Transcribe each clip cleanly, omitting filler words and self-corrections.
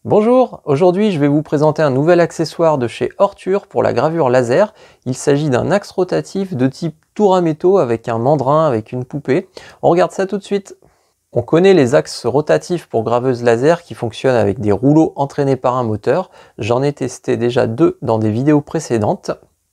Bonjour, aujourd'hui je vais vous présenter un nouvel accessoire de chez Ortur pour la gravure laser. Il s'agit d'un axe rotatif de type tour à métaux avec un mandrin, avec une poupée. On regarde ça tout de suite. On connaît les axes rotatifs pour graveuse laser qui fonctionnent avec des rouleaux entraînés par un moteur. J'en ai testé déjà deux dans des vidéos précédentes.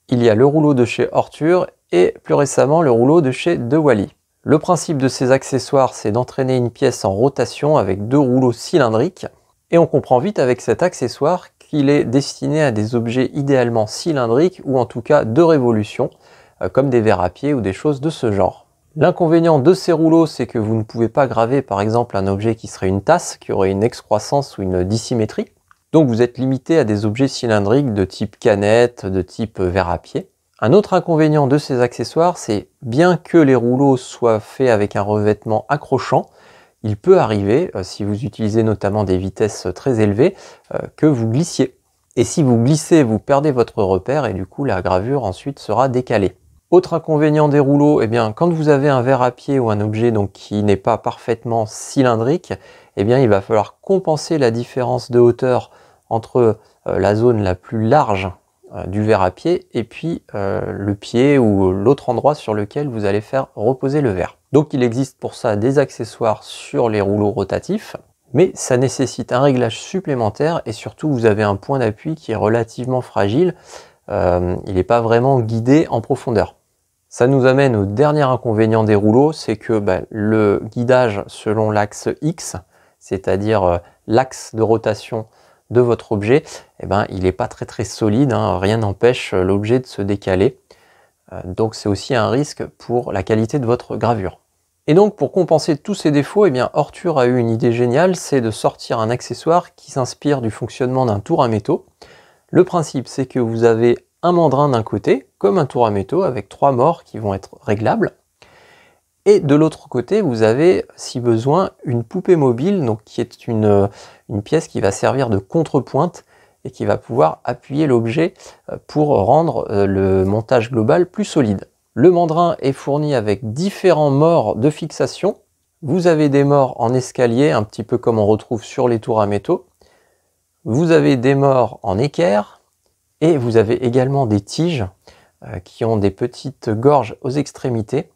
Il y a le rouleau de chez Ortur et plus récemment le rouleau de chez Dewally. Le principe de ces accessoires, c'est d'entraîner une pièce en rotation avec deux rouleaux cylindriques. Et on comprend vite avec cet accessoire qu'il est destiné à des objets idéalement cylindriques ou en tout cas de révolution, comme des verres à pied ou des choses de ce genre. L'inconvénient de ces rouleaux, c'est que vous ne pouvez pas graver par exemple un objet qui serait une tasse, qui aurait une excroissance ou une dissymétrie. Donc vous êtes limité à des objets cylindriques de type canette, de type verre à pied. Un autre inconvénient de ces accessoires, c'est bien que les rouleaux soient faits avec un revêtement accrochant, il peut arriver, si vous utilisez notamment des vitesses très élevées, que vous glissiez. Et si vous glissez, vous perdez votre repère et du coup la gravure ensuite sera décalée. Autre inconvénient des rouleaux, eh bien, quand vous avez un verre à pied ou un objet donc, qui n'est pas parfaitement cylindrique, eh bien, il va falloir compenser la différence de hauteur entre la zone la plus large du verre à pied et puis le pied ou l'autre endroit sur lequel vous allez faire reposer le verre. Donc il existe pour ça des accessoires sur les rouleaux rotatifs, mais ça nécessite un réglage supplémentaire et surtout vous avez un point d'appui qui est relativement fragile, il n'est pas vraiment guidé en profondeur. Ça nous amène au dernier inconvénient des rouleaux, c'est que le guidage selon l'axe X, c'est-à-dire l'axe de rotation de votre objet, il n'est pas très solide, rien n'empêche l'objet de se décaler. Donc c'est aussi un risque pour la qualité de votre gravure. Et donc pour compenser tous ces défauts, Ortur a eu une idée géniale, c'est de sortir un accessoire qui s'inspire du fonctionnement d'un tour à métaux. Le principe, c'est que vous avez un mandrin d'un côté, comme un tour à métaux, avec 3 morts qui vont être réglables. Et de l'autre côté, vous avez, si besoin, une poupée mobile, donc qui est une pièce qui va servir de contrepointe et qui va pouvoir appuyer l'objet pour rendre le montage global plus solide. Le mandrin est fourni avec différents morts de fixation. Vous avez des morts en escalier, un petit peu comme on retrouve sur les tours à métaux. Vous avez des morts en équerre et vous avez également des tiges qui ont des petites gorges aux extrémités.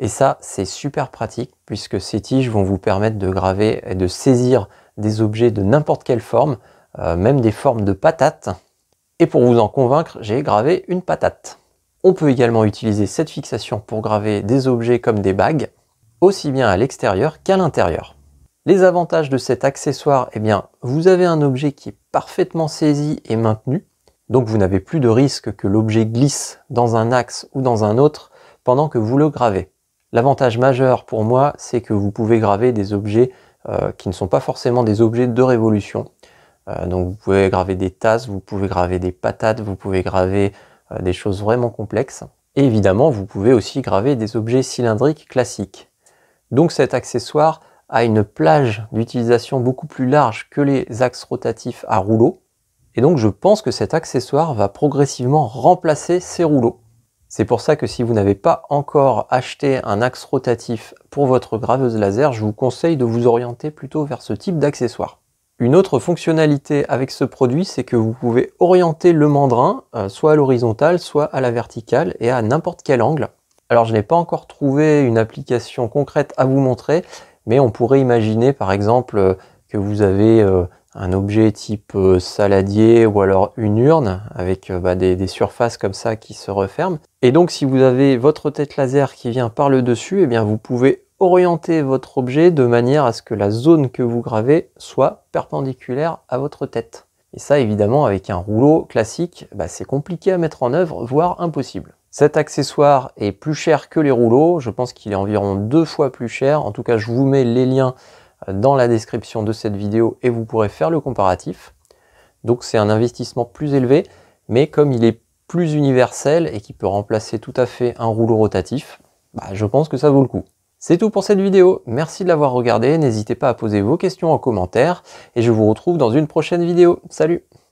Et ça, c'est super pratique puisque ces tiges vont vous permettre de graver et de saisir des objets de n'importe quelle forme, même des formes de patates. Et pour vous en convaincre, j'ai gravé une patate. On peut également utiliser cette fixation pour graver des objets comme des bagues, aussi bien à l'extérieur qu'à l'intérieur. Les avantages de cet accessoire, vous avez un objet qui est parfaitement saisi et maintenu, donc vous n'avez plus de risque que l'objet glisse dans un axe ou dans un autre pendant que vous le gravez. L'avantage majeur pour moi, c'est que vous pouvez graver des objets qui ne sont pas forcément des objets de révolution. Donc vous pouvez graver des tasses, vous pouvez graver des patates, vous pouvez graver des choses vraiment complexes. Et évidemment, vous pouvez aussi graver des objets cylindriques classiques. Donc cet accessoire a une plage d'utilisation beaucoup plus large que les axes rotatifs à rouleau. Et donc je pense que cet accessoire va progressivement remplacer ces rouleaux. C'est pour ça que si vous n'avez pas encore acheté un axe rotatif pour votre graveuse laser, je vous conseille de vous orienter plutôt vers ce type d'accessoire. Une autre fonctionnalité avec ce produit, c'est que vous pouvez orienter le mandrin soit à l'horizontale, soit à la verticale et à n'importe quel angle. Alors je n'ai pas encore trouvé une application concrète à vous montrer, mais on pourrait imaginer par exemple que vous avez un objet type saladier ou alors une urne avec des surfaces comme ça qui se referment. Et donc si vous avez votre tête laser qui vient par le dessus, vous pouvez orienter votre objet de manière à ce que la zone que vous gravez soit perpendiculaire à votre tête. Et ça évidemment avec un rouleau classique, c'est compliqué à mettre en œuvre, voire impossible. Cet accessoire est plus cher que les rouleaux, je pense qu'il est environ 2 fois plus cher. En tout cas, je vous mets les liens dans la description de cette vidéo et vous pourrez faire le comparatif. Donc c'est un investissement plus élevé, mais comme il est plus universel et qui peut remplacer tout à fait un rouleau rotatif, je pense que ça vaut le coup. C'est tout pour cette vidéo, merci de l'avoir regardé, n'hésitez pas à poser vos questions en commentaire et je vous retrouve dans une prochaine vidéo. Salut!